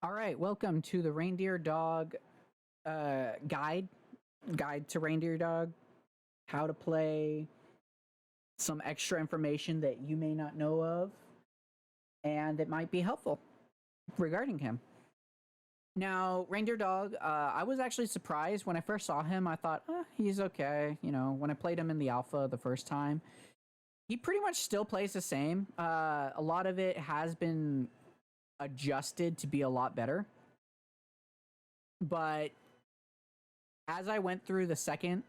All right, welcome to the Reindeer Dog guide to Reindeer Dog. How to play, some extra information that you may not know of, and that might be helpful regarding him. Now, Reindeer Dog, I was actually surprised when I first saw him. I thought, he's okay. You know, when I played him in the alpha the first time, he pretty much still plays the same. A lot of it has been adjusted to be a lot better, but as I went through the second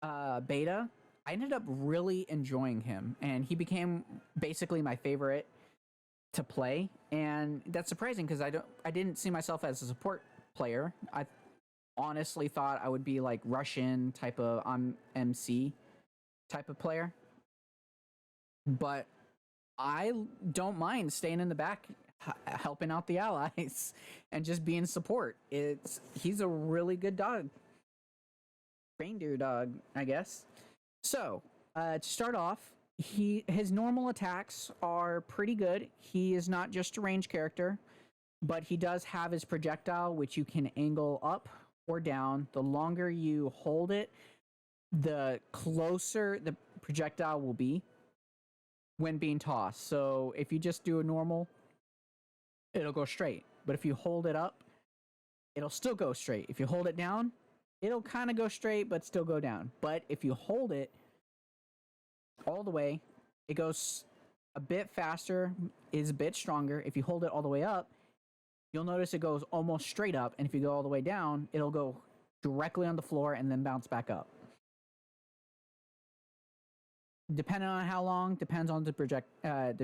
beta, I ended up really enjoying him, and he became basically my favorite to play. And that's surprising because I didn't see myself as a support player. I honestly thought I would be like Russian type of MC type of player, but I don't mind staying in the back, helping out the allies, and just being support. He's a really good dog, reindeer dog, I guess. So to start off, his normal attacks are pretty good. He is not just a range character, but he does have his projectile, which you can angle up or down. The longer you hold it, the closer the projectile will be when being tossed. So if you just do a normal, it'll go straight. But if you hold it up, it'll still go straight. If you hold it down, it'll kind of go straight but still go down. But if you hold it all the way, it goes a bit faster, is a bit stronger. If you hold it all the way up, you'll notice it goes almost straight up. And if you go all the way down, it'll go directly on the floor and then bounce back up. Depending on how long, depends on the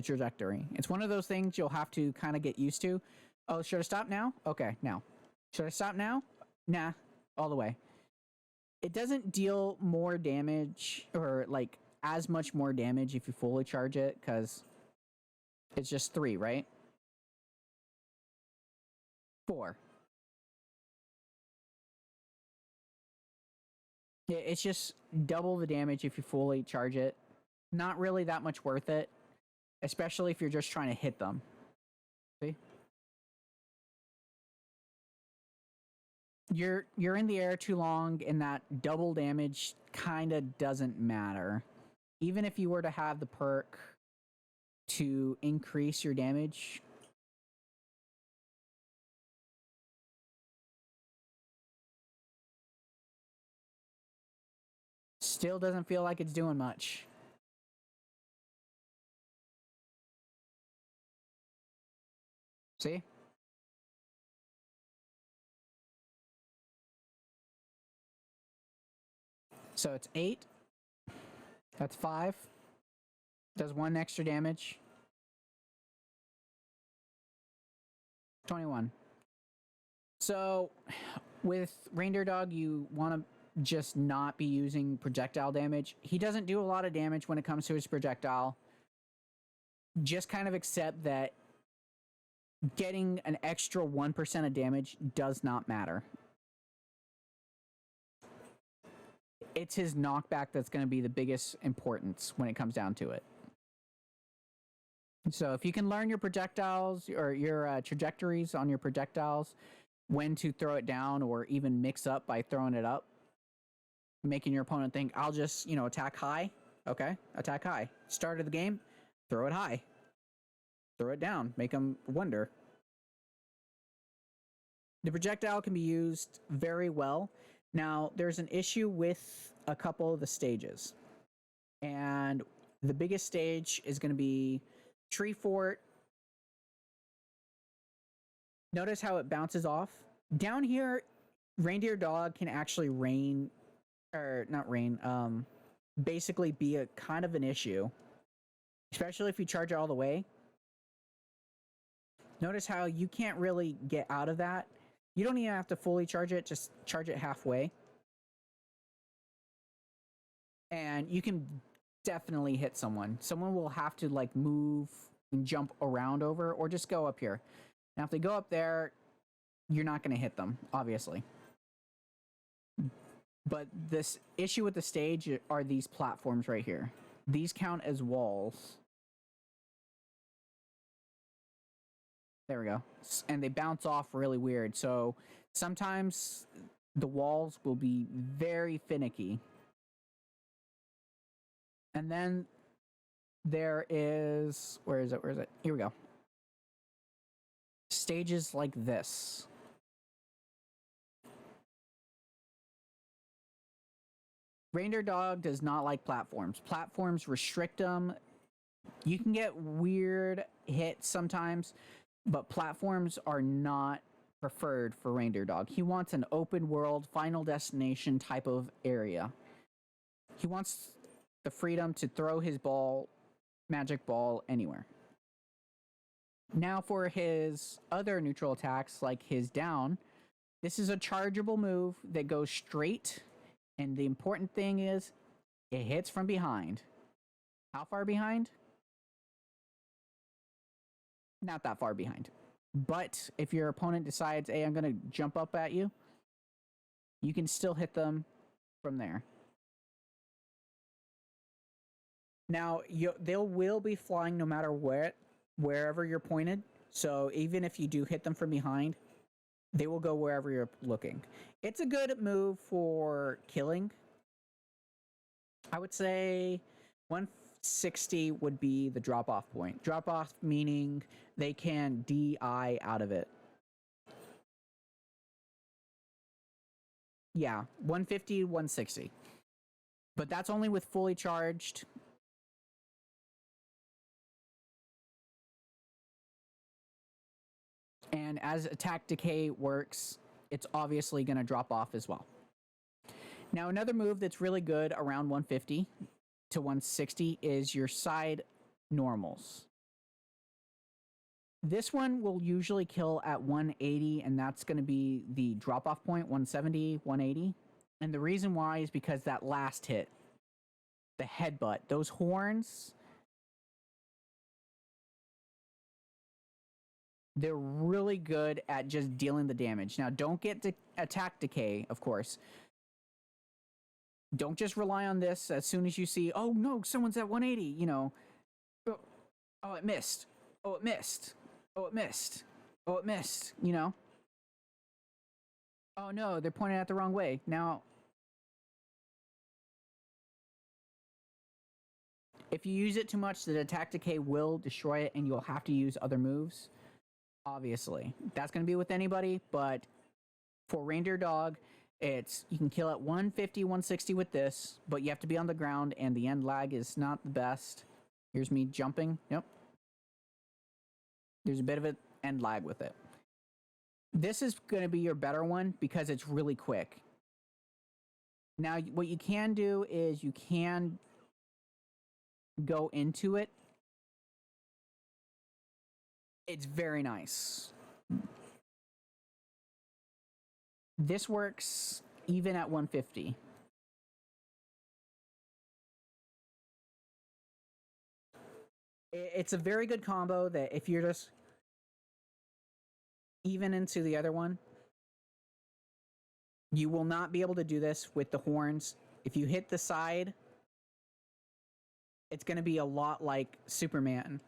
trajectory. It's one of those things you'll have to kind of get used to. Oh, should I stop now? Okay, now. Should I stop now? Nah, all the way. It doesn't deal more damage or like as much more damage if you fully charge it because it's just 3, right? 4. Yeah, it's just double the damage if you fully charge it. Not really that much worth it, especially if you're just trying to hit them. See? You're in the air too long and that double damage kind of doesn't matter. Even if you were to have the perk to increase your damage, still doesn't feel like it's doing much. See? So it's 8. That's 5. Does 1 extra damage. 21. So with Reindeer Dog, you want to just not be using projectile damage. He doesn't do a lot of damage when it comes to his projectile. Just kind of accept that getting an extra 1% of damage does not matter. It's his knockback that's going to be the biggest importance when it comes down to it. So if you can learn your projectiles or your trajectories on your projectiles, when to throw it down or even mix up by throwing it up, making your opponent think, I'll just, attack high. Okay, attack high. Start of the game, throw it high. Throw it down, make them wonder. The projectile can be used very well. Now, there's an issue with a couple of the stages. And the biggest stage is going to be Tree Fort. Notice how it bounces off. Down here, Reindeer Dog can actually rain, or not rain, basically be a kind of an issue, especially if you charge it all the way. Notice how you can't really get out of that. You don't even have to fully charge it, just charge it halfway. And you can definitely hit someone. Someone will have to like move and jump around over or just go up here. Now, if they go up there, you're not going to hit them, obviously. But this issue with the stage are these platforms right here. These count as walls. There we go. And they bounce off really weird. So sometimes the walls will be very finicky. And then there is, where is it? Where is it? Here we go. Stages like this. Reindeer Dog does not like platforms. Platforms restrict them. You can get weird hits sometimes, but platforms are not preferred for Reindeer Dog. He wants an open world, final destination type of area. He wants the freedom to throw his ball, magic ball, anywhere. Now for his other neutral attacks, like his down, this is a chargeable move that goes straight, and the important thing is it hits from behind. How far behind? Not that far behind. But if your opponent decides, hey, I'm going to jump up at you, you can still hit them from there. Now, they will be flying no matter wherever you're pointed. So even if you do hit them from behind, they will go wherever you're looking. It's a good move for killing. I would say 160 would be the drop-off point. Drop-off meaning they can DI out of it. Yeah, 150, 160. But that's only with fully charged. And as attack decay works, it's obviously going to drop off as well. Now, another move that's really good around 150 to 160 is your side normals. This one will usually kill at 180, and that's going to be the drop-off point, 170, 180. And the reason why is because that last hit, the headbutt, those horns, they're really good at just dealing the damage. Now, don't get attack decay, of course. Don't just rely on this as soon as you see, oh no, someone's at 180, you know. Oh, it missed. Oh, it missed. Oh, it missed. Oh, it missed, you know. Oh no, they're pointing at the wrong way. Now, if you use it too much, the attack decay will destroy it and you'll have to use other moves. Obviously, that's going to be with anybody, but for Reindeer Dog, you can kill at 150, 160 with this, but you have to be on the ground and the end lag is not the best. Here's me jumping. Yep. There's a bit of an end lag with it. This is going to be your better one because it's really quick. Now, what you can do is you can go into it. It's very nice. This works even at 150. It's a very good combo that if you're just even into the other one, you will not be able to do this with the horns. If you hit the side, it's going to be a lot like Superman,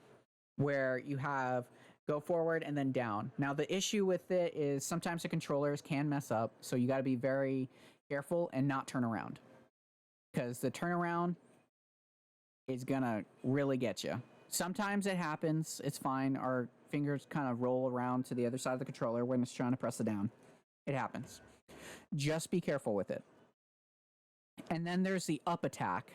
where you have go forward and then down. Now, the issue with it is sometimes the controllers can mess up, so you got to be very careful and not turn around, because the turnaround is going to really get you. Sometimes it happens. It's fine. Our fingers kind of roll around to the other side of the controller when it's trying to press it down. It happens. Just be careful with it. And then there's the up attack.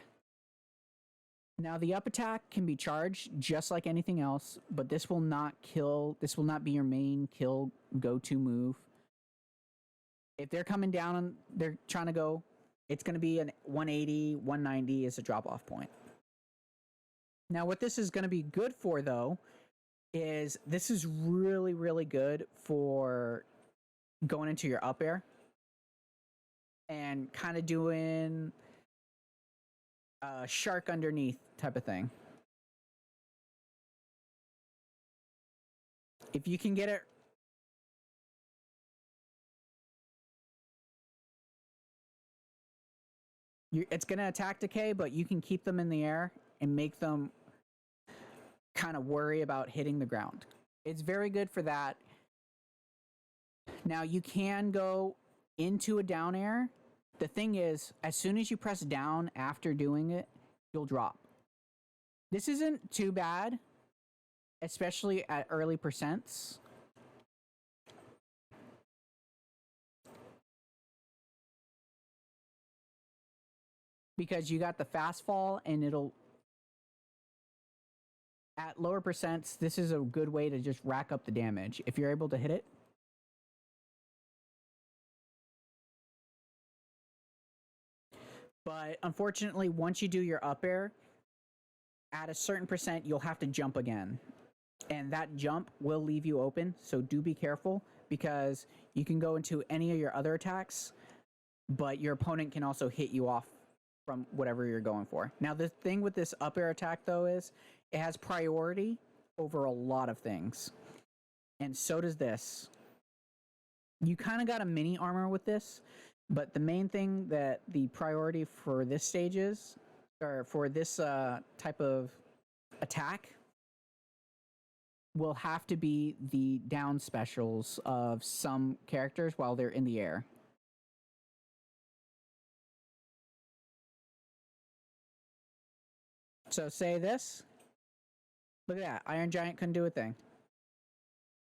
Now, the up attack can be charged just like anything else, but this will not kill. This will not be your main kill go-to move. If they're coming down and they're trying to go, it's going to be an 180, 190 is a drop-off point. Now, what this is going to be good for, though, is this is really, really good for going into your up air and kind of doing a shark underneath type of thing. If you can get it, it's going to attack decay, but you can keep them in the air and make them kind of worry about hitting the ground. It's very good for that. Now you can go into a down air. The thing is, as soon as you press down after doing it, you'll drop. This isn't too bad, especially at early percents. Because you got the fast fall and it'll at lower percents, this is a good way to just rack up the damage if you're able to hit it. But unfortunately, once you do your up air, at a certain percent, you'll have to jump again. And that jump will leave you open, so do be careful because you can go into any of your other attacks, but your opponent can also hit you off from whatever you're going for. Now, the thing with this up air attack, though, is it has priority over a lot of things. And so does this. You kind of got a mini armor with this, but the main thing that the priority for this stage is, or for this type of attack, will have to be the down specials of some characters while they're in the air. So say this. Look at that. Iron Giant couldn't do a thing.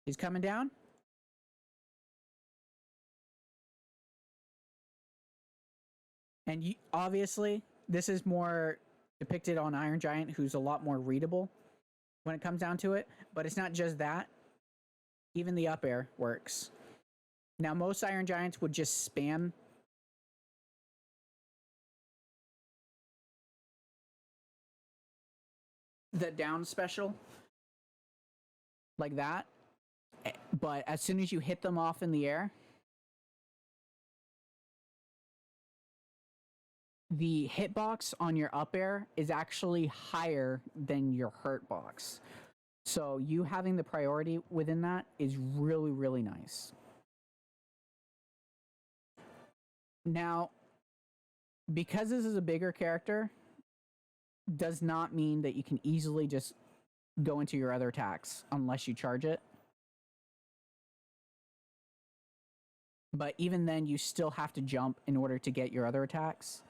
He's coming down. And you, obviously, this is more depicted on Iron Giant, who's a lot more readable when it comes down to it. But it's not just that. Even the up air works. Now, most Iron Giants would just spam the down special like that. But as soon as you hit them off in the air, the hitbox on your up air is actually higher than your hurt box. So you having the priority within that is really, really nice. Now, because this is a bigger character, does not mean that you can easily just go into your other attacks unless you charge it. But even then, you still have to jump in order to get your other attacks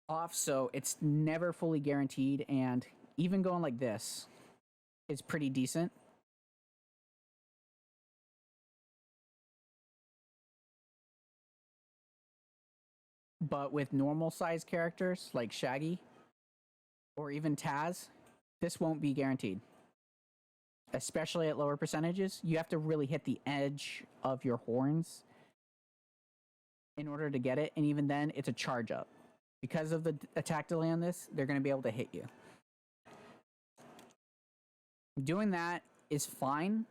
off, so it's never fully guaranteed, and even going like this is pretty decent. But with normal size characters like Shaggy or even Taz, this won't be guaranteed. Especially at lower percentages, you have to really hit the edge of your horns in order to get it, and even then, it's a charge up. Because of the attack delay on this, they're going to be able to hit you. Doing that is fine.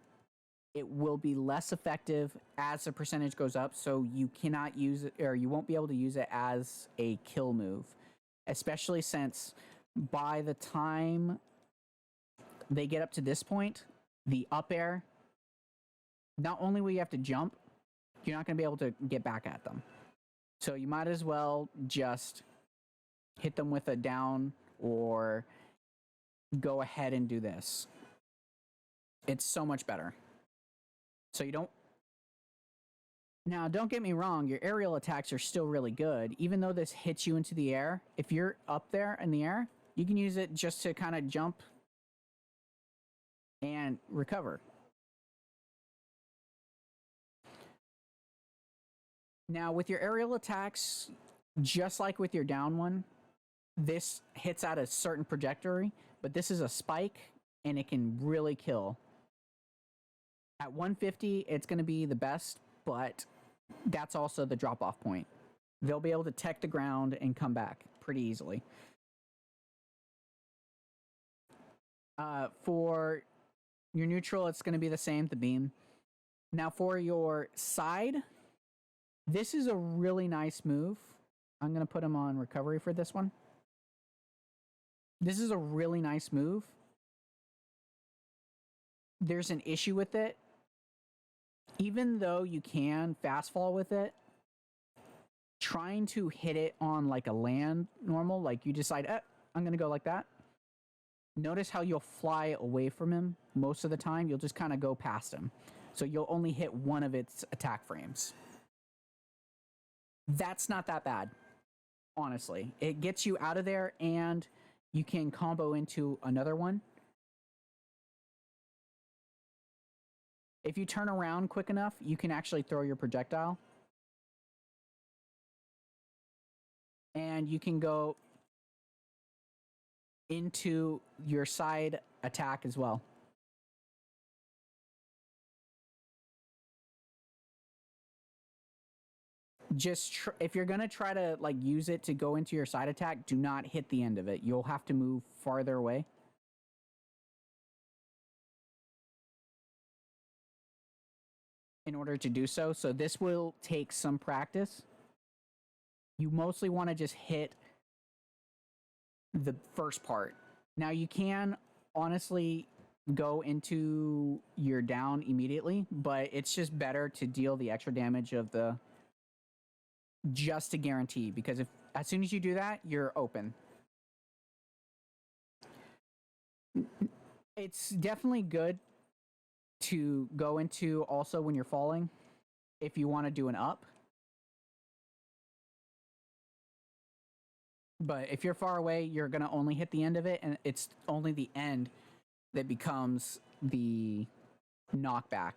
It will be less effective as the percentage goes up, so you cannot use it, or you won't be able to use it as a kill move, especially since by the time they get up to this point, the up air, not only will you have to jump, you're not going to be able to get back at them. So you might as well just hit them with a down or go ahead and do this. It's so much better. So you don't... Now, don't get me wrong, your aerial attacks are still really good. Even though this hits you into the air, if you're up there in the air, you can use it just to kind of jump and recover. Now, with your aerial attacks, just like with your down one, this hits at a certain trajectory, but this is a spike, and it can really kill. At 150, it's going to be the best, but that's also the drop-off point. They'll be able to tech the ground and come back pretty easily. For your neutral, it's going to be the same, the beam. Now, for your side, this is a really nice move. I'm going to put him on recovery for this one. This is a really nice move. There's an issue with it. Even though you can fast fall with it, trying to hit it on like a land normal, like you decide, I'm going to go like that. notice how you'll fly away from him most of the time. You'll just kind of go past him. So you'll only hit one of its attack frames. That's not that bad, honestly. It gets you out of there and you can combo into another one. If you turn around quick enough, you can actually throw your projectile. And you can go into your side attack as well. Just if you're gonna try to like use it to go into your side attack, do not hit the end of it. You'll have to move farther away. In order to do so. So this will take some practice. You mostly want to just hit the first part. Now you can honestly go into your down immediately, but it's just better to deal the extra damage of the just to guarantee, because if as soon as you do that, you're open. It's definitely good to go into also when you're falling if you want to do an up. But if you're far away, you're going to only hit the end of it, and it's only the end that becomes the knockback.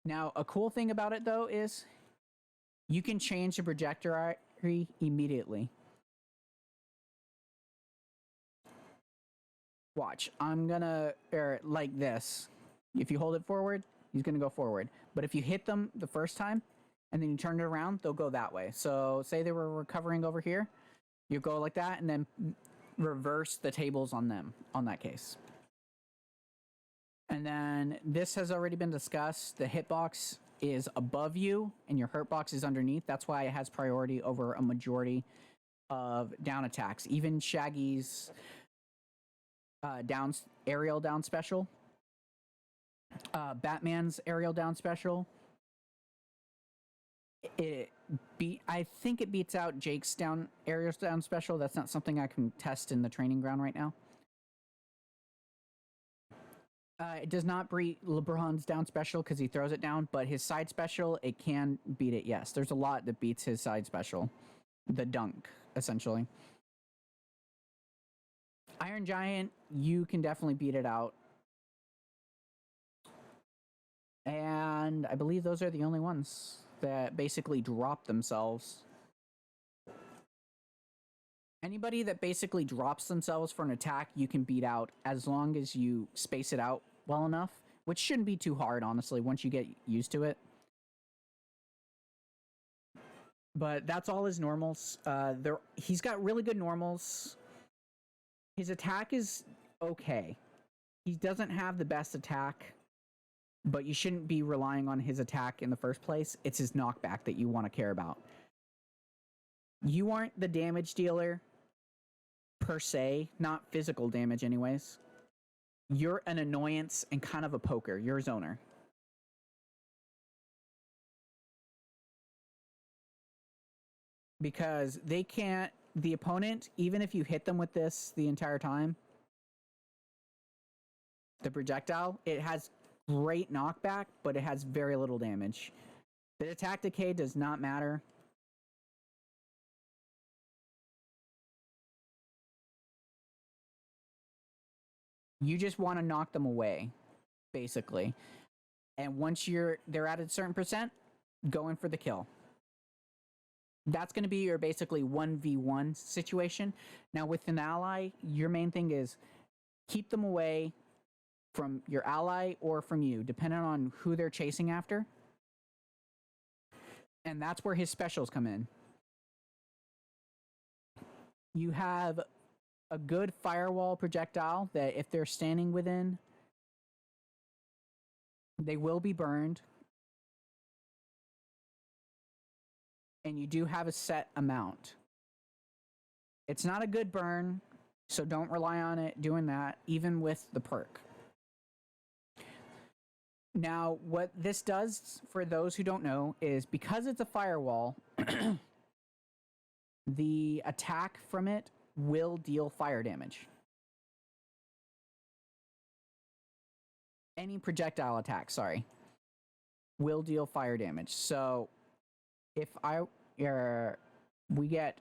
Now, a cool thing about it, though, is you can change the trajectory immediately. Watch, I'm gonna, like this. If you hold it forward, he's gonna go forward. But if you hit them the first time, and then you turn it around, they'll go that way. So say they were recovering over here, you go like that, and then reverse the tables on them, on that case. And then this has already been discussed. The hitbox is above you, and your hurt box is underneath. That's why it has priority over a majority of down attacks. Even Shaggy's aerial down special, Batman's aerial down special, I think it beats out Jake's aerial down special. That's not something I can test in the training ground right now. It does not beat LeBron's down special because he throws it down, but his side special, it can beat it, yes. There's a lot that beats his side special. The dunk, essentially. Iron Giant, you can definitely beat it out. And I believe those are the only ones that basically drop themselves. Anybody that basically drops themselves for an attack, you can beat out as long as you space it out well enough, which shouldn't be too hard, honestly, once you get used to it. But that's all his normals. He's got really good normals. His attack is okay. He doesn't have the best attack, but you shouldn't be relying on his attack in the first place. It's his knockback that you want to care about. You aren't the damage dealer, per se, not physical damage anyways. You're an annoyance and kind of a poker. You're a zoner. Because they can't, the opponent, even if you hit them with this the entire time, the projectile, it has great knockback, but it has very little damage. The attack decay does not matter. You just want to knock them away, basically. And once they're at a certain percent, go in for the kill. That's going to be your basically 1v1 situation. Now with an ally, your main thing is keep them away from your ally or from you, depending on who they're chasing after. And that's where his specials come in. You have a good firewall projectile that if they're standing within, they will be burned. And you do have a set amount. It's not a good burn, so don't rely on it doing that, even with the perk. Now, what this does, for those who don't know, is because it's a firewall, the attack from it will deal fire damage. any projectile attack, sorry, will deal fire damage. So if we get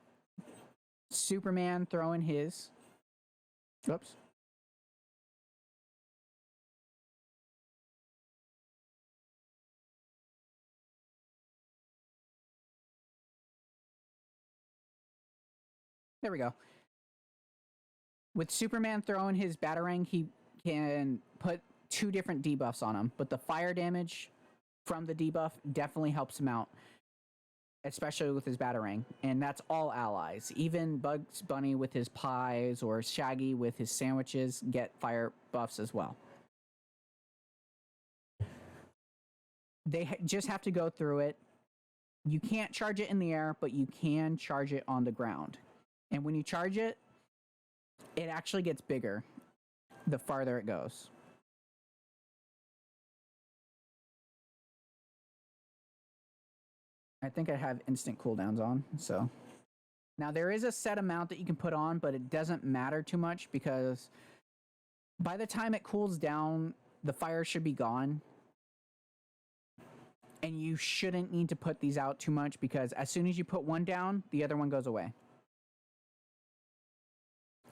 Superman throwing his, oops. There we go. With Superman throwing his Batarang, he can put 2 different debuffs on him, but the fire damage from the debuff definitely helps him out, especially with his Batarang. And that's all allies. Even Bugs Bunny with his pies or Shaggy with his sandwiches get fire buffs as well. They just have to go through it. You can't charge it in the air, but you can charge it on the ground. And when you charge it, it actually gets bigger the farther it goes. I think I have instant cooldowns on, so. Now there is a set amount that you can put on, but it doesn't matter too much because by the time it cools down, the fire should be gone. And you shouldn't need to put these out too much because as soon as you put one down, the other one goes away.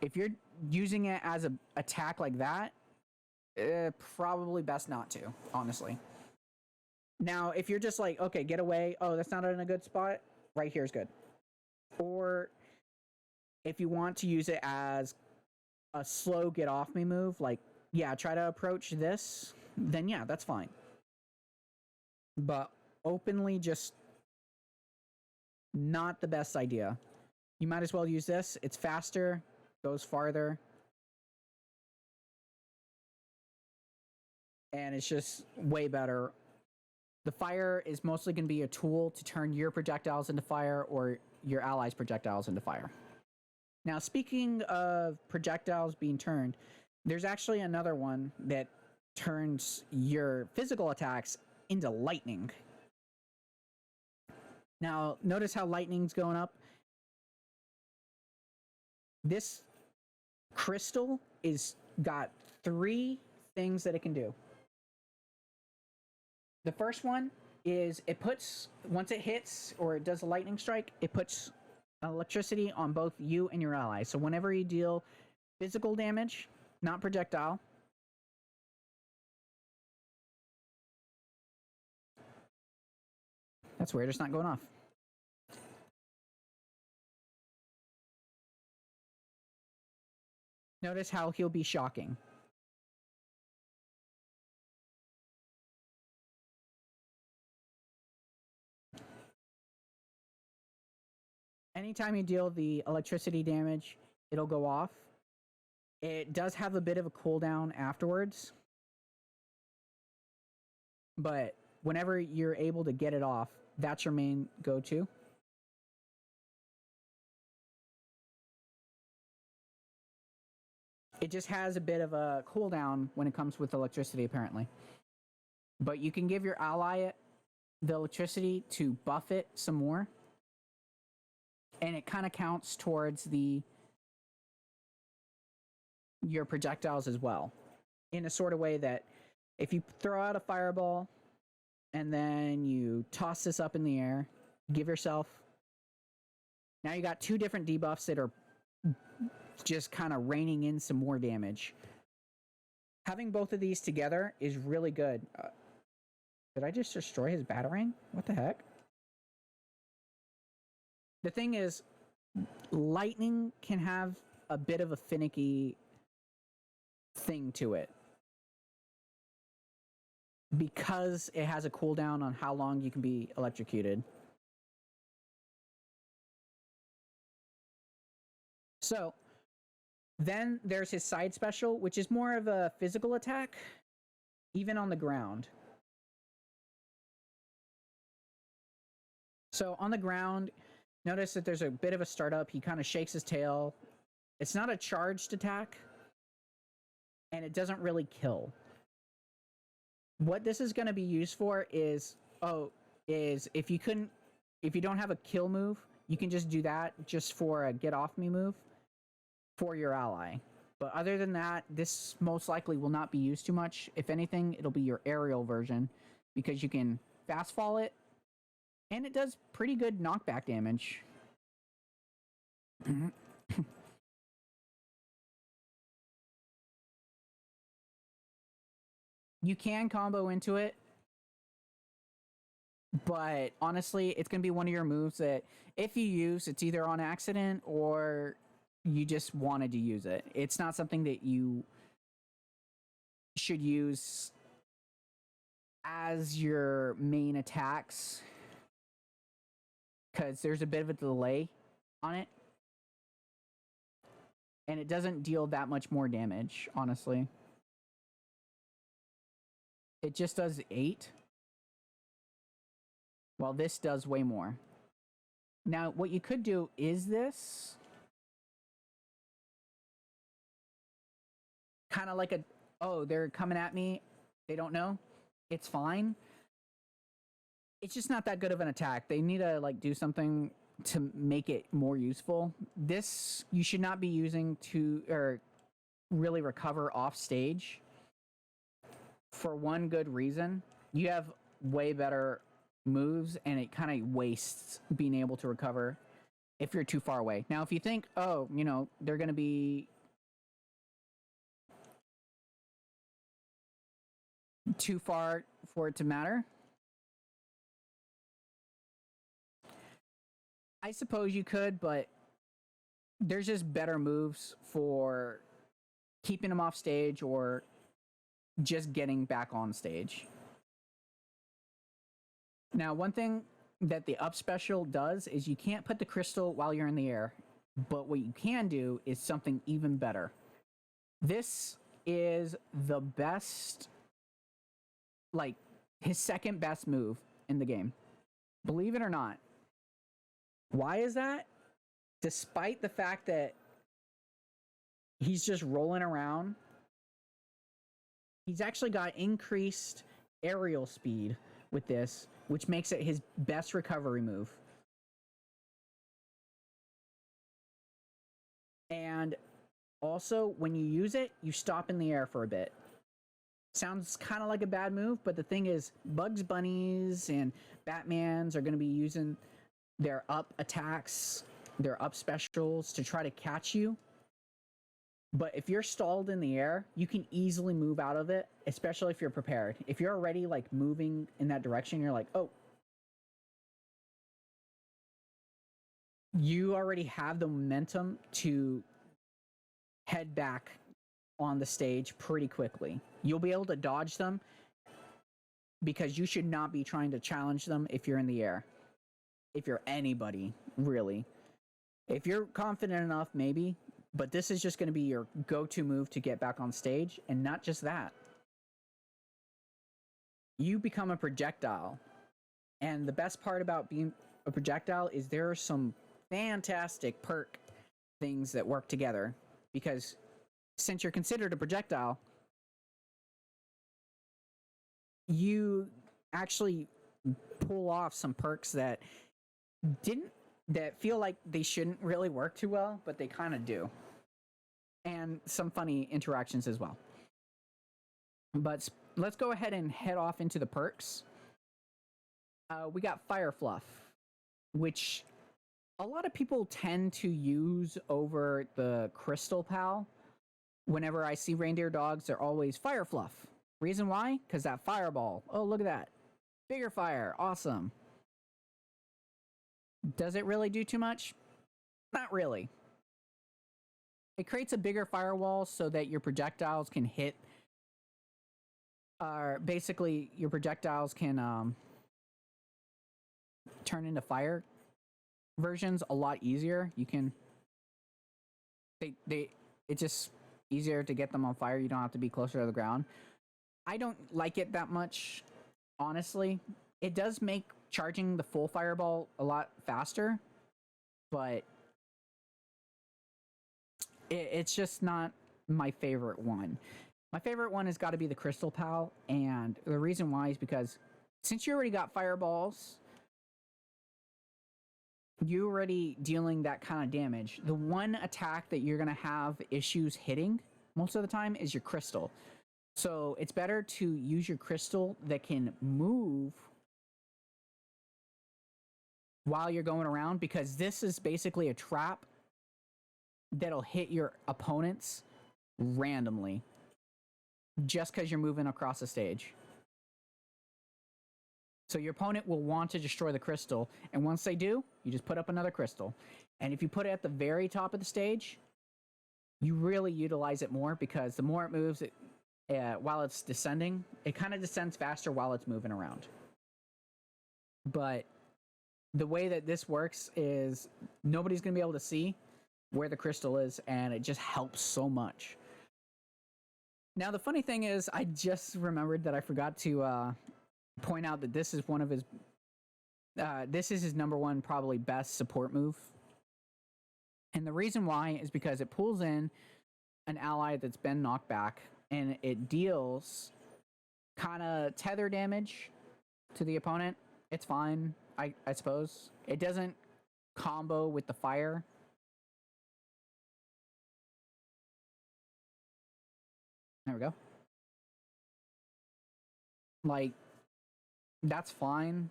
If you're using it as an attack like that, probably best not to, honestly. Now, if you're just like, okay, get away. Oh, that's not in a good spot. Right here is good. Or if you want to use it as a slow get off me move, like, yeah, try to approach this, then yeah, that's fine. But openly, just not the best idea. You might as well use this. It's faster, goes farther. And it's just way better. The fire is mostly going to be a tool to turn your projectiles into fire or your allies' projectiles into fire. Now, speaking of projectiles being turned, there's actually another one that turns your physical attacks into lightning. Now, notice how lightning's going up. This crystal is got 3 things that it can do. The first one is it puts, once it hits or it does a lightning strike, it puts electricity on both you and your ally. So whenever you deal physical damage, not projectile, that's weird, it's not going off. Notice how he'll be shocking. Anytime you deal the electricity damage, it'll go off. It does have a bit of a cooldown afterwards. But whenever you're able to get it off, that's your main go-to. It just has a bit of a cooldown when it comes with electricity, apparently. But you can give your ally the electricity to buff it some more. And it kind of counts towards your projectiles as well. In a sort of way that if you throw out a fireball and then you toss this up in the air, give yourself. Now you got 2 different debuffs that are just kind of raining in some more damage. Having both of these together is really good. Did I just destroy his Batarang? What the heck? The thing is, lightning can have a bit of a finicky thing to it. Because it has a cooldown on how long you can be electrocuted. So, then there's his side special, which is more of a physical attack, even on the ground. So on the ground, notice that there's a bit of a startup. He kind of shakes his tail. It's not a charged attack, and it doesn't really kill. What this is going to be used for is if you don't have a kill move, you can just do that just for a get off me move for your ally. But other than that, this most likely will not be used too much. If anything, it'll be your aerial version because you can fast fall it and it does pretty good knockback damage. You can combo into it, but honestly, it's going to be one of your moves that if you use, it's either on accident or you just wanted to use it. It's not something that you should use as your main attacks because there's a bit of a delay on it. And it doesn't deal that much more damage, honestly. It just does 8. While this does way more. Now, what you could do is this. Kind of like a, oh, they're coming at me. They don't know. It's fine. It's just not that good of an attack. They need to like do something to make it more useful. This you should not be using to or really recover off stage for one good reason. You have way better moves and it kind of wastes being able to recover if you're too far away. Now if you think, oh, you know, they're going to be too far for it to matter, I suppose you could, but there's just better moves for keeping them off stage or just getting back on stage. Now, one thing that the up special does is you can't put the crystal while you're in the air, but what you can do is something even better. This is the best, like, his second best move in the game. Believe it or not. Why is that? Despite the fact that he's just rolling around, he's actually got increased aerial speed with this, which makes it his best recovery move. And also, when you use it, you stop in the air for a bit. Sounds kind of like a bad move, but the thing is, Bugs Bunnies and Batmans are going to be using their up attacks, their up specials to try to catch you. But if you're stalled in the air, you can easily move out of it, especially if you're prepared. If you're already like moving in that direction, you're like, oh, you already have the momentum to head back on the stage pretty quickly. You'll be able to dodge them because you should not be trying to challenge them if you're in the air. If you're anybody, really. If you're confident enough, maybe, but this is just going to be your go-to move to get back on stage, and not just that. You become a projectile, and the best part about being a projectile is there are some fantastic perk things that work together, because since you're considered a projectile, you actually pull off some perks that feel like they shouldn't really work too well, but they kind of do. And some funny interactions as well. But let's go ahead and head off into the perks. We got Fire Fluff, which a lot of people tend to use over the Crystal Pal. Whenever I see reindeer dogs, they're always Fire Fluff. Reason why? Because that fireball. Oh, look at that. Bigger fire. Awesome. Does it really do too much? Not really. It creates a bigger firewall so that your projectiles can hit. Basically, your projectiles can turn into fire versions a lot easier. You can. It's just easier to get them on fire. You don't have to be closer to the ground. I don't like it that much, honestly. It does make charging the full fireball a lot faster, but it's just not my favorite one. My favorite one has got to be the Crystal Pal, and the reason why is because since you already got fireballs, you're already dealing that kind of damage. The one attack that you're going to have issues hitting most of the time is your crystal. So it's better to use your crystal that can move while you're going around, because this is basically a trap that'll hit your opponents randomly just because you're moving across the stage. So your opponent will want to destroy the crystal, and once they do, you just put up another crystal. And if you put it at the very top of the stage, you really utilize it more, because the more it moves, while it's descending, it kind of descends faster while it's moving around. But the way that this works is nobody's going to be able to see where the crystal is, and it just helps so much. Now, the funny thing is, I just remembered that I forgot to point out that this is one of his this is his number one, probably best support move. And the reason why is because it pulls in an ally that's been knocked back, and it deals kind of tether damage to the opponent. It's fine, I suppose. It doesn't combo with the fire. There we go. Like, that's fine.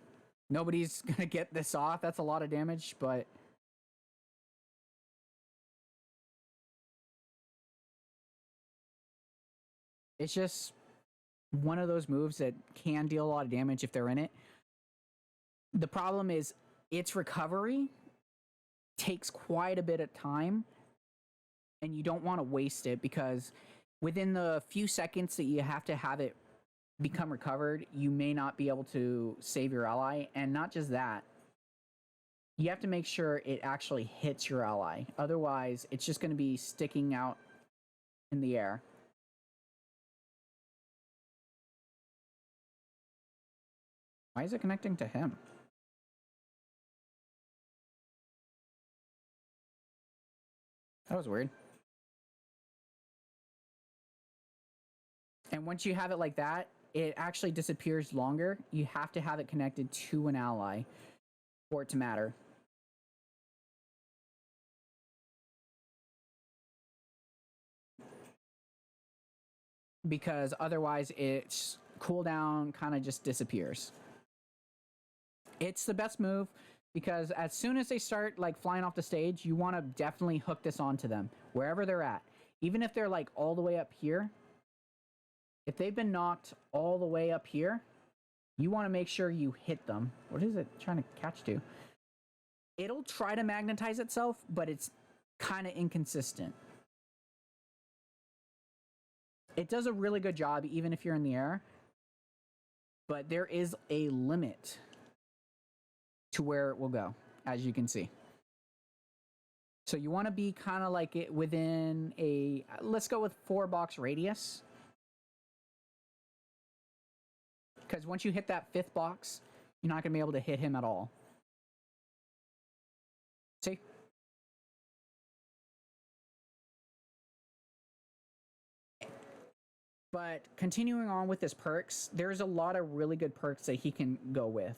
Nobody's gonna get this off. That's a lot of damage, but it's just one of those moves that can deal a lot of damage if they're in it. The problem is its recovery takes quite a bit of time, and you don't want to waste it, because within the few seconds that you have to have it become recovered, you may not be able to save your ally. And not just that, you have to make sure it actually hits your ally. Otherwise, it's just going to be sticking out in the air. Why is it connecting to him? That was weird. And once you have it like that, it actually disappears longer. You have to have it connected to an ally for it to matter. Because otherwise its cooldown kind of just disappears. It's the best move, because as soon as they start like flying off the stage, you want to definitely hook this onto them wherever they're at. Even if they're like all the way up here, if they've been knocked all the way up here, you want to make sure you hit them. What is it trying to catch to? It'll try to magnetize itself, but it's kind of inconsistent. It does a really good job even if you're in the air, but there is a limit to where it will go, as you can see. So you want to be kind of like it within a, let's go with 4-box radius. Because once you hit that 5th box, you're not going to be able to hit him at all. See? But continuing on with his perks, there's a lot of really good perks that he can go with.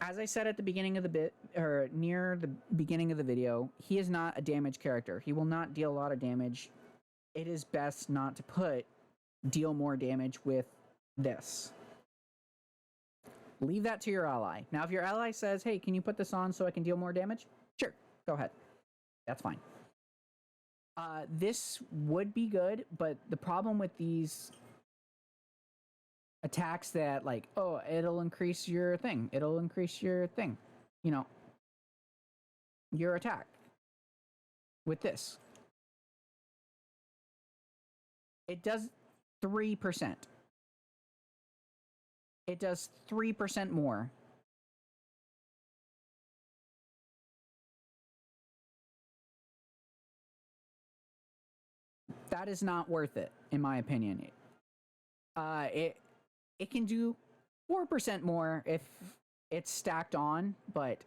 As I said at the beginning of the bit, or near the beginning of the video, he is not a damage character. He will not deal a lot of damage. It is best not to deal more damage with this. Leave that to your ally. Now, if your ally says, hey, can you put this on so I can deal more damage? Sure, go ahead. That's fine. This would be good, but the problem with these attacks that like, oh, it'll increase your thing. It'll increase your thing. You know, your attack with this. It does 3%. It does 3% more. That is not worth it, in my opinion. It can do 4% more if it's stacked on, but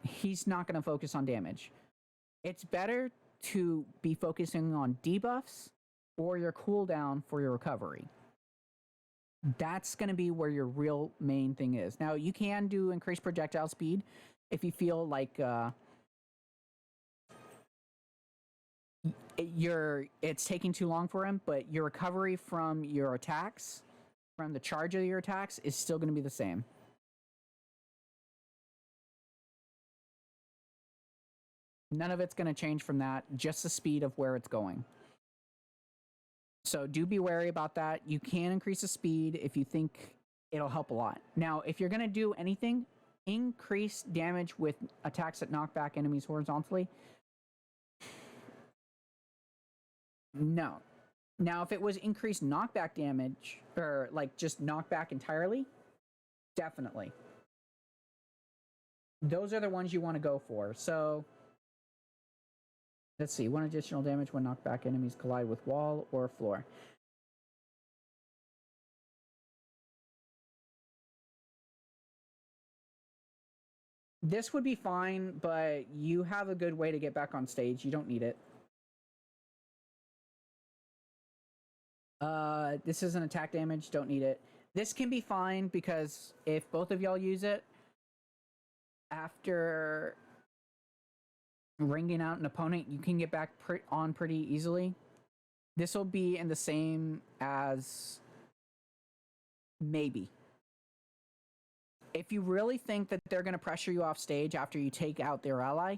he's not going to focus on damage. It's better to be focusing on debuffs or your cooldown for your recovery. That's going to be where your real main thing is. Now, you can do increased projectile speed if you feel like it's taking too long for him, but your recovery from your attacks, from the charge of your attacks, is still going to be the same. None of it's going to change from that, just the speed of where it's going. So do be wary about that. You can increase the speed if you think it'll help a lot. Now, if you're going to do anything, increase damage with attacks that knock back enemies horizontally. No. Now, if it was increased knockback damage, or like just knockback entirely, definitely. Those are the ones you want to go for. So, let's see. 1 additional damage when knockback enemies collide with wall or floor. This would be fine, but you have a good way to get back on stage. You don't need it. This isn't attack damage. Don't need it. This can be fine because if both of y'all use it, after ringing out an opponent, you can get back on pretty easily. This will be in the same as maybe. If you really think that they're going to pressure you off stage after you take out their ally,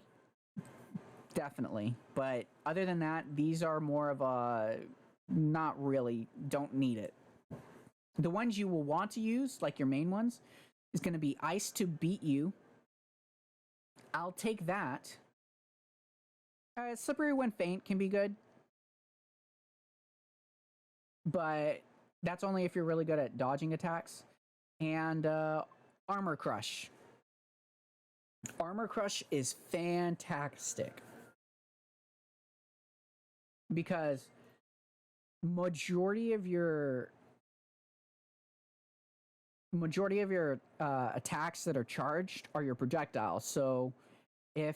definitely. But other than that, these are more of a not really, don't need it. The ones you will want to use, like your main ones, is going to be Ice to beat you. I'll take that. Slippery when faint can be good, but that's only if you're really good at dodging attacks. And Armor Crush. Armor Crush is fantastic because majority of your attacks that are charged are your projectiles. So if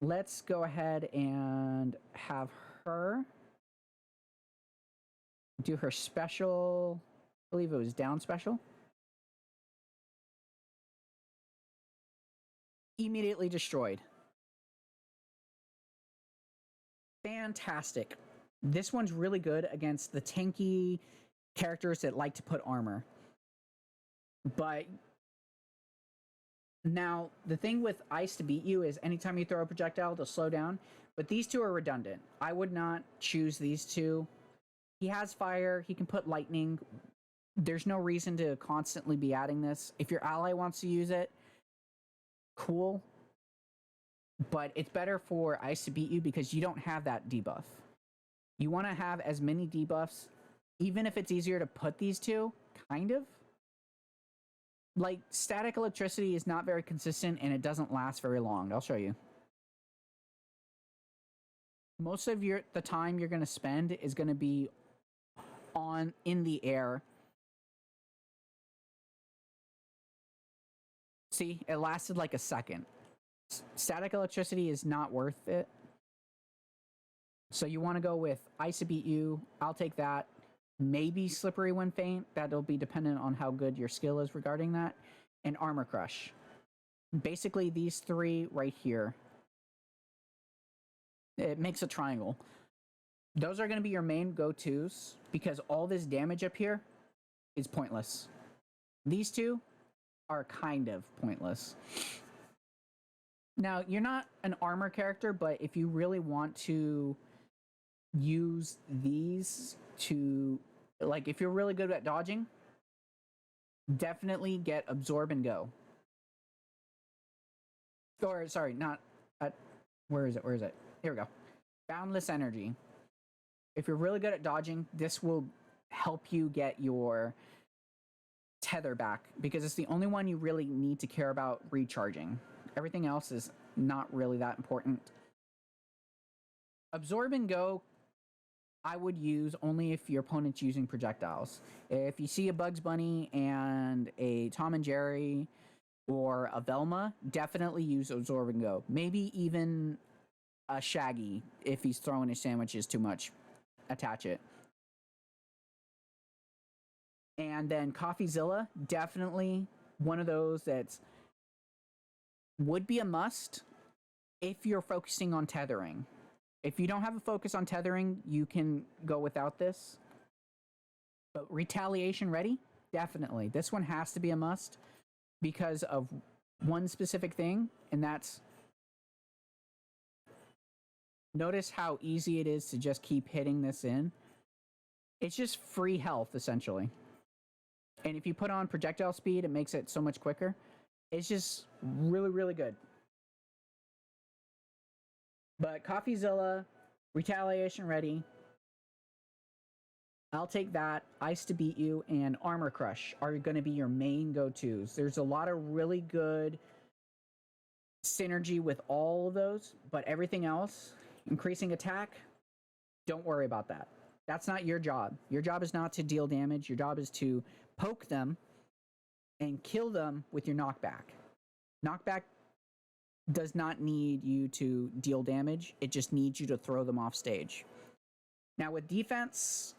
let's go ahead and have her do her special, I believe it was down special. Immediately destroyed. Fantastic. This one's really good against the tanky characters that like to put armor. But now, the thing with Ice to beat you is anytime you throw a projectile, to slow down. But these two are redundant. I would not choose these two. He has fire. He can put lightning. There's no reason to constantly be adding this. If your ally wants to use it, cool. But it's better for Ice to beat you because you don't have that debuff. You want to have as many debuffs, even if it's easier to put these two, kind of. Like, static electricity is not very consistent and it doesn't last very long. I'll show you. Most of the time you're going to spend is going to be in the air. See, it lasted like a second. Static electricity is not worth it. So you want to go with Ice to beat you. I'll take that. Maybe Slippery when faint. That'll be dependent on how good your skill is regarding that. And Armor Crush. Basically, these three right here. It makes a triangle. Those are going to be your main go-tos because all this damage up here is pointless. These two are kind of pointless. Now, you're not an armor character, but if you really want to use these to, like, if you're really good at dodging, definitely get Absorb and Go. Or, sorry, not at, where is it? Here we go. Boundless Energy. If you're really good at dodging, this will help you get your tether back because it's the only one you really need to care about recharging. Everything else is not really that important. Absorb and Go, I would use only if your opponent's using projectiles. If you see a Bugs Bunny and a Tom and Jerry or a Velma, definitely use Absorb and Go. Maybe even a Shaggy if he's throwing his sandwiches too much. Attach it. And then CoffeeZilla, definitely one of those that's would be a must if you're focusing on tethering. If you don't have a focus on tethering, you can go without this. But retaliation ready? Definitely. This one has to be a must because of one specific thing, and that's notice how easy it is to just keep hitting this in. It's just free health, essentially. And if you put on projectile speed, it makes it so much quicker. It's just really, really good. But CoffeeZilla, retaliation ready. I'll take that. Ice to beat you and Armor Crush are going to be your main go-tos. There's a lot of really good synergy with all of those, but everything else, increasing attack, don't worry about that. That's not your job. Your job is not to deal damage. Your job is to poke them and kill them with your knockback. Knockback does not need you to deal damage. It just needs you to throw them off stage. Now with defense,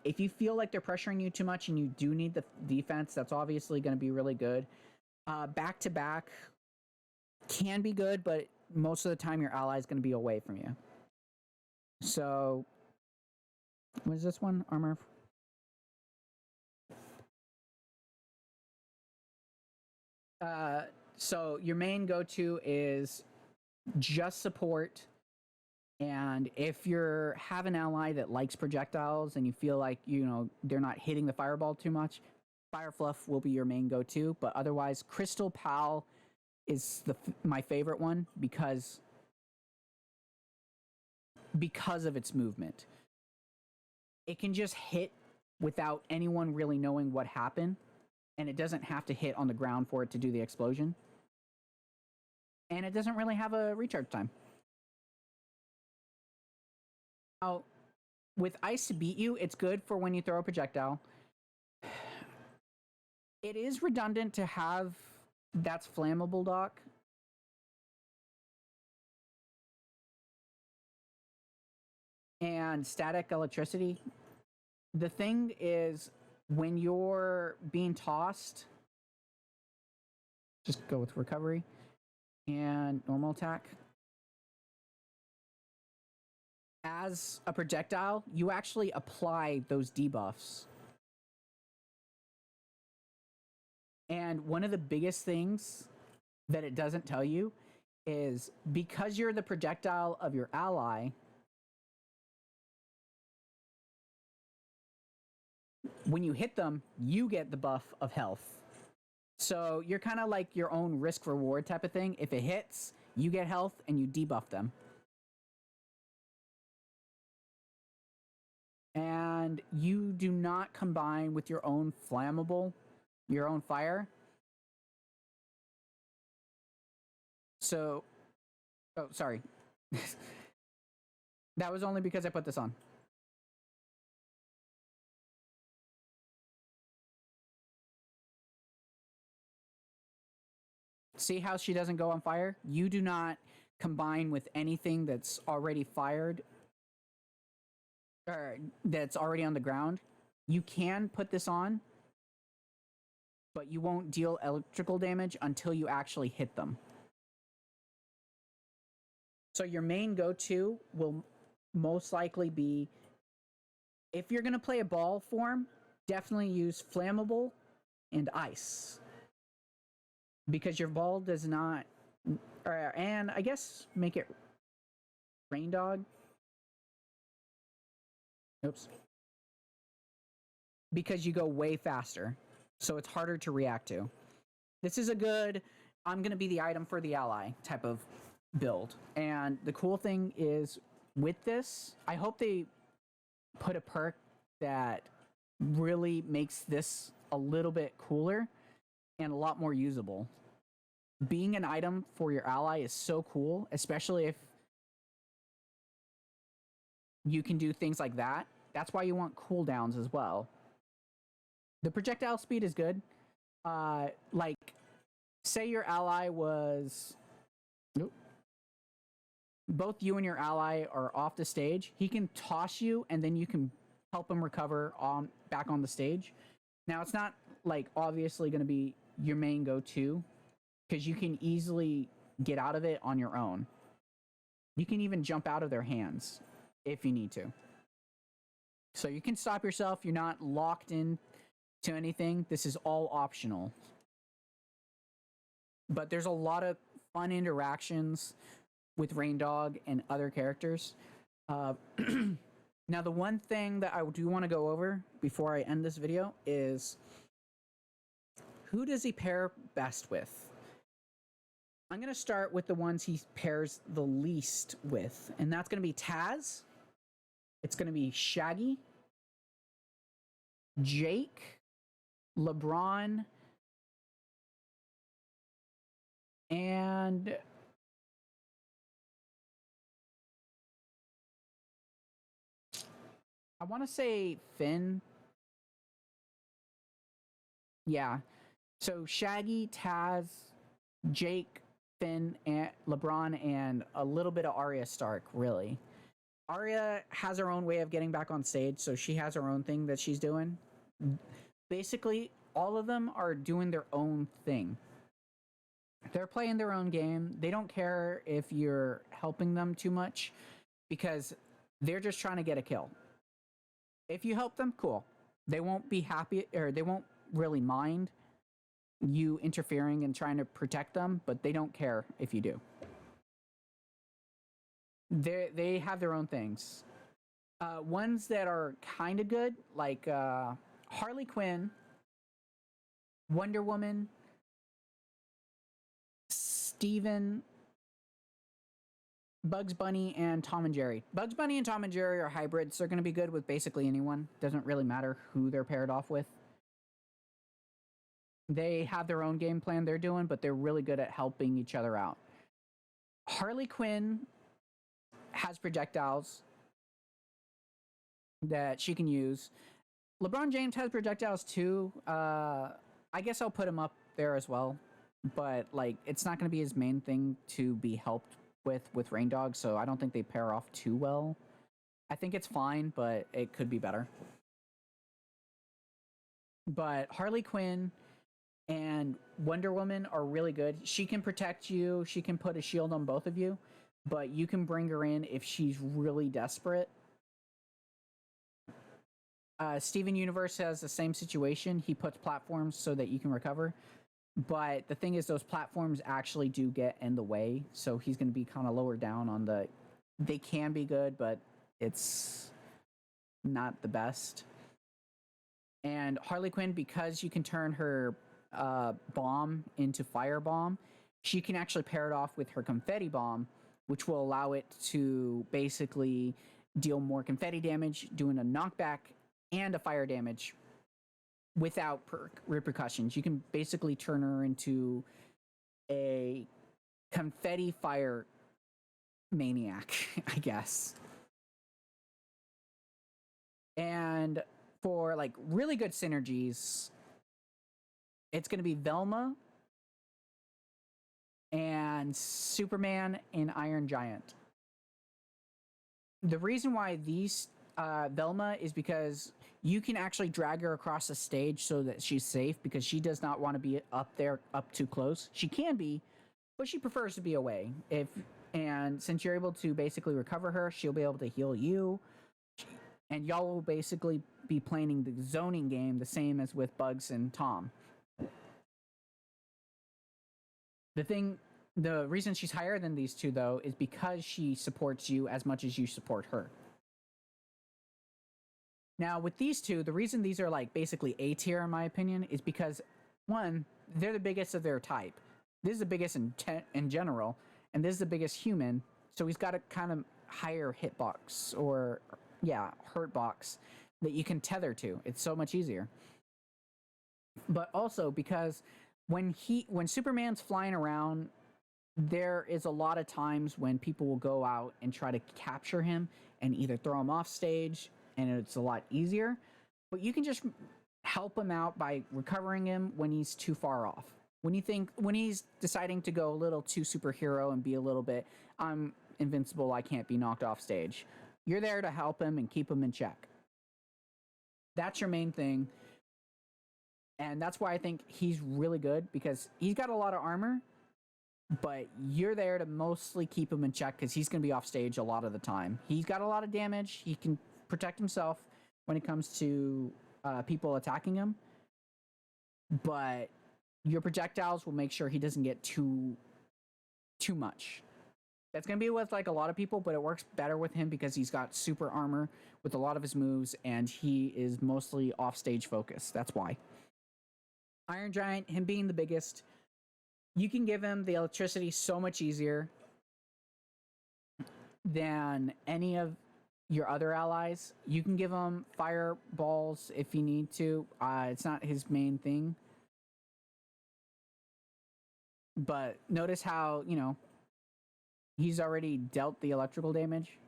if you feel like they're pressuring you too much and you do need the defense, that's obviously going to be really good. Back to back can be good, but most of the time your ally is going to be away from you. So, what is this one? Armor. So your main go-to is just support. And if you have an ally that likes projectiles and you feel like, you know, they're not hitting the fireball too much, Fire Fluff will be your main go-to. But otherwise, Crystal Pal is my favorite one because of its movement. It can just hit without anyone really knowing what happened, and it doesn't have to hit on the ground for it to do the explosion. And it doesn't really have a recharge time. Now, with Ice to beat you, it's good for when you throw a projectile. It is redundant to have that's flammable doc. And static electricity. The thing is, when you're being tossed, just go with recovery and normal attack. As a projectile, you actually apply those debuffs. And one of the biggest things that it doesn't tell you is because you're the projectile of your ally, when you hit them, you get the buff of health. So you're kind of like your own risk reward type of thing. If it hits, you get health and you debuff them. And you do not combine with your own flammable, your own fire. So, oh, sorry. That was only because I put this on. See how she doesn't go on fire? You do not combine with anything that's already fired or that's already on the ground. You can put this on, but you won't deal electrical damage until you actually hit them. So your main go-to will most likely be, if you're going to play a ball form, definitely use flammable and ice. Because your ball does not, and I guess make it Reindog. Oops. Because you go way faster, so it's harder to react to. This is a good, I'm going to be the item for the ally type of build. And the cool thing is with this, I hope they put a perk that really makes this a little bit cooler and a lot more usable. Being an item for your ally is so cool, especially if you can do things like that. That's why you want cooldowns as well. The projectile speed is good. Like, say your ally was... Nope. Both you and your ally are off the stage. He can toss you, and then you can help him recover back on the stage. Now, it's not, like, obviously going to be your main go-to, because you can easily get out of it on your own. You can even jump out of their hands if you need to. So you can stop yourself. You're not locked in to anything. This is all optional. But there's a lot of fun interactions with Reindog and other characters. Uh, now, the one thing that I do want to go over before I end this video is who does he pair best with? I'm going to start with the ones he pairs the least with, and that's going to be Taz. It's going to be Shaggy, Jake, LeBron, and I want to say Finn. Yeah. So Shaggy, Taz, Jake, Finn, and LeBron, and a little bit of Arya Stark, really. Arya has her own way of getting back on stage, so she has her own thing that she's doing. Basically, all of them are doing their own thing. They're playing their own game. They don't care if you're helping them too much because they're just trying to get a kill. If you help them, cool. They won't be happy, or they won't really mind you interfering and trying to protect them, but they don't care if you do. They have their own things. Ones that are kind of good, like Harley Quinn, Wonder Woman, Steven, Bugs Bunny, and Tom and Jerry. Bugs Bunny and Tom and Jerry are hybrids. They're going to be good with basically anyone. Doesn't really matter who they're paired off with. They have their own game plan they're doing, but they're really good at helping each other out. Harley Quinn has projectiles that she can use. LeBron James has projectiles too. I guess I'll put him up there as well, but like it's not going to be his main thing to be helped with Reindog, so I don't think they pair off too well. I think it's fine, but it could be better. But Harley Quinn and Wonder Woman are really good. She can protect you. She can put a shield on both of you, but you can bring her in if she's really desperate. Steven Universe has the same situation. He puts platforms so that you can recover. But the thing is, those platforms actually do get in the way. So he's going to be kind of lower down on the... They can be good, but it's not the best. And Harley Quinn, because you can turn her bomb into fire bomb, she can actually pair it off with her confetti bomb, which will allow it to basically deal more confetti damage, doing a knockback and a fire damage without repercussions. You can basically turn her into a confetti fire maniac, I guess. And for like really good synergies, it's going to be Velma and Superman and Iron Giant. The reason why these Velma is because you can actually drag her across the stage so that she's safe, because she does not want to be up there up too close. She can be, but she prefers to be away. And since you're able to basically recover her, she'll be able to heal you, and y'all will basically be playing the zoning game the same as with Bugs and Tom. The reason she's higher than these two, though, is because she supports you as much as you support her. Now, with these two, the reason these are like basically A tier, in my opinion, is because, one, they're the biggest of their type. This is the biggest in general, and this is the biggest human, so he's got a kind of higher hitbox, or, yeah, hurt box that you can tether to. It's so much easier. But also because when Superman's flying around, there is a lot of times when people will go out and try to capture him and either throw him off stage, and it's a lot easier. But you can just help him out by recovering him when he's too far off. When he's deciding to go a little too superhero and be a little bit, I'm invincible, I can't be knocked off stage. You're there to help him and keep him in check. That's your main thing. And that's why I think he's really good, because he's got a lot of armor, but you're there to mostly keep him in check because he's going to be off stage a lot of the time. He's got a lot of damage. He can protect himself when it comes to people attacking him, but your projectiles will make sure he doesn't get too much. That's going to be with like a lot of people, but it works better with him because he's got super armor with a lot of his moves, and he is mostly off stage focused. That's why. Iron Giant, him being the biggest, you can give him the electricity so much easier than any of your other allies. You can give him fireballs if you need to. It's not his main thing. But notice how, he's already dealt the electrical damage.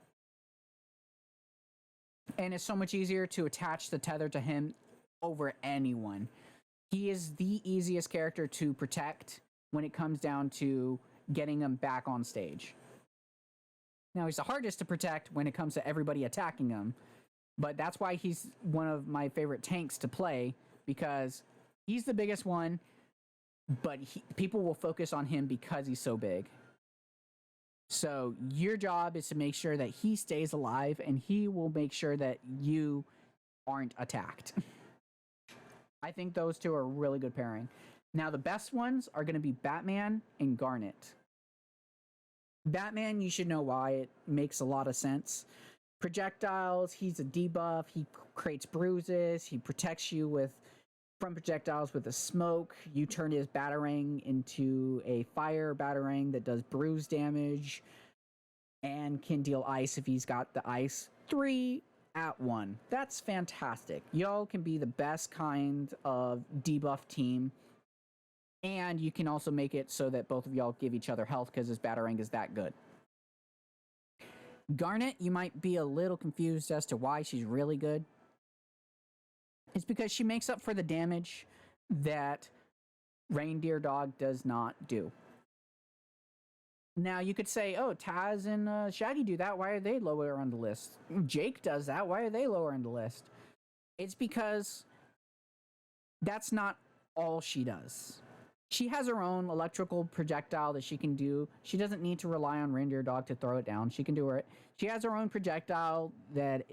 And it's so much easier to attach the tether to him over anyone. He is the easiest character to protect when it comes down to getting him back on stage. Now, he's the hardest to protect when it comes to everybody attacking him, but that's why he's one of my favorite tanks to play, because he's the biggest one, but people will focus on him because he's so big. So your job is to make sure that he stays alive, and he will make sure that you aren't attacked. I think those two are a really good pairing. Now, the best ones are going to be Batman and Garnet. Batman, you should know why. It makes a lot of sense. Projectiles, he's a debuff. He creates bruises. He protects you from projectiles with a smoke. You turn his Batarang into a fire Batarang that does bruise damage and can deal ice if he's got the ice. 3 at 1. That's fantastic. Y'all can be the best kind of debuff team. And you can also make it so that both of y'all give each other health because his Batarang is that good. Garnet, you might be a little confused as to why she's really good. It's because she makes up for the damage that Reindeer Dog does not do. Now, you could say, oh, Taz and Shaggy do that. Why are they lower on the list? Jake does that. Why are they lower on the list? It's because that's not all she does. She has her own electrical projectile that she can do. She doesn't need to rely on Reindeer Dog to throw it down. She can do it. She has her own projectile that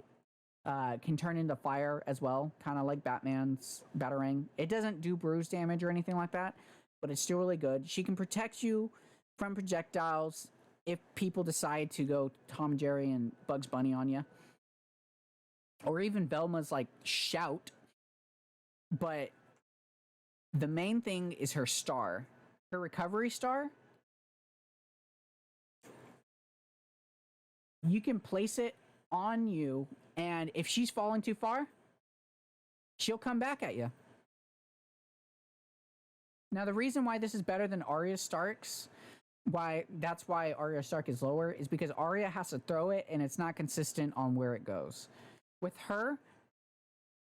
can turn into fire as well, kind of like Batman's Batarang. It doesn't do bruise damage or anything like that, but it's still really good. She can protect you from projectiles if people decide to go Tom and Jerry and Bugs Bunny on you. Or even Velma's like shout. But the main thing is her star. Her recovery star. You can place it on you, and if she's falling too far, she'll come back at you. Now, the reason why this is better than Arya Stark's, that's why Arya Stark is lower, is because Arya has to throw it, and it's not consistent on where it goes. With her,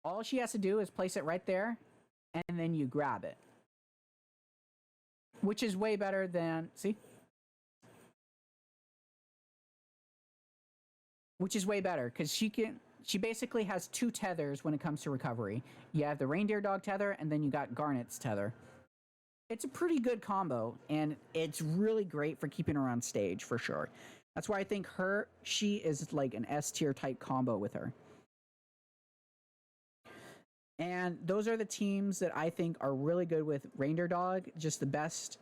all she has to do is place it right there, and then you grab it. Which is way better than, see? Which is way better, because she basically has 2 tethers when it comes to recovery. You have the Reindeer Dog tether, and then you got Garnet's tether. It's a pretty good combo, and it's really great for keeping her on stage, for sure. That's why I think she is like an S tier type combo with her. And those are the teams that I think are really good with Reindeer Dog, just the best.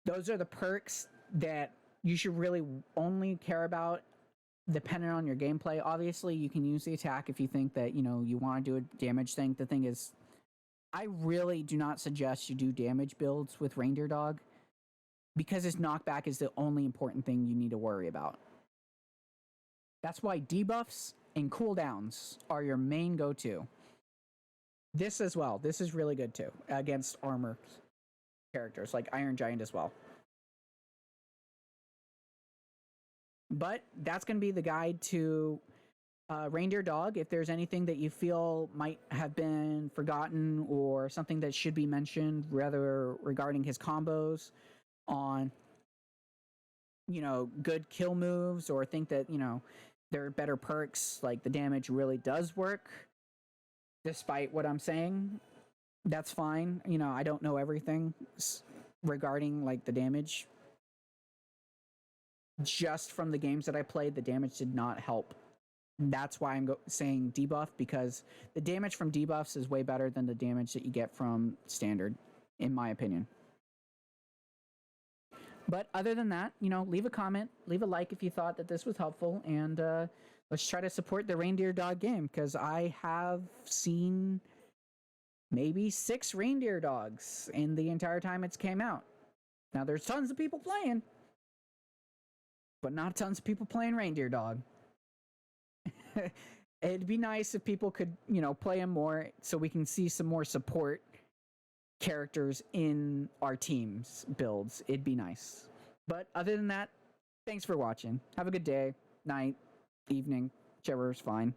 Those are the perks that you should really only care about depending on your gameplay. Obviously, you can use the attack if you think that, you want to do a damage thing. The thing is, I really do not suggest you do damage builds with Reindeer Dog because his knockback is the only important thing you need to worry about. That's why debuffs and cooldowns are your main go-to. This as well. This is really good too against armor characters like Iron Giant as well. But that's going to be the guide to Reindeer Dog. If there's anything that you feel might have been forgotten or something that should be mentioned, rather regarding his combos on, good kill moves, or think that, there are better perks, like the damage really does work, despite what I'm saying, that's fine. I don't know everything regarding like the damage just from the games that I played, the damage did not help. That's why I'm saying debuff, because the damage from debuffs is way better than the damage that you get from standard, in my opinion. But other than that, leave a comment, leave a like if you thought that this was helpful, and let's try to support the Reindeer Dog game, because I have seen maybe 6 Reindeer Dogs in the entire time it's came out. Now, there's tons of people playing, but not tons of people playing Reindeer Dog. It'd be nice if people could, play him more so we can see some more support characters in our team's builds. It'd be nice. But other than that, thanks for watching. Have a good day, night, evening, whichever is fine.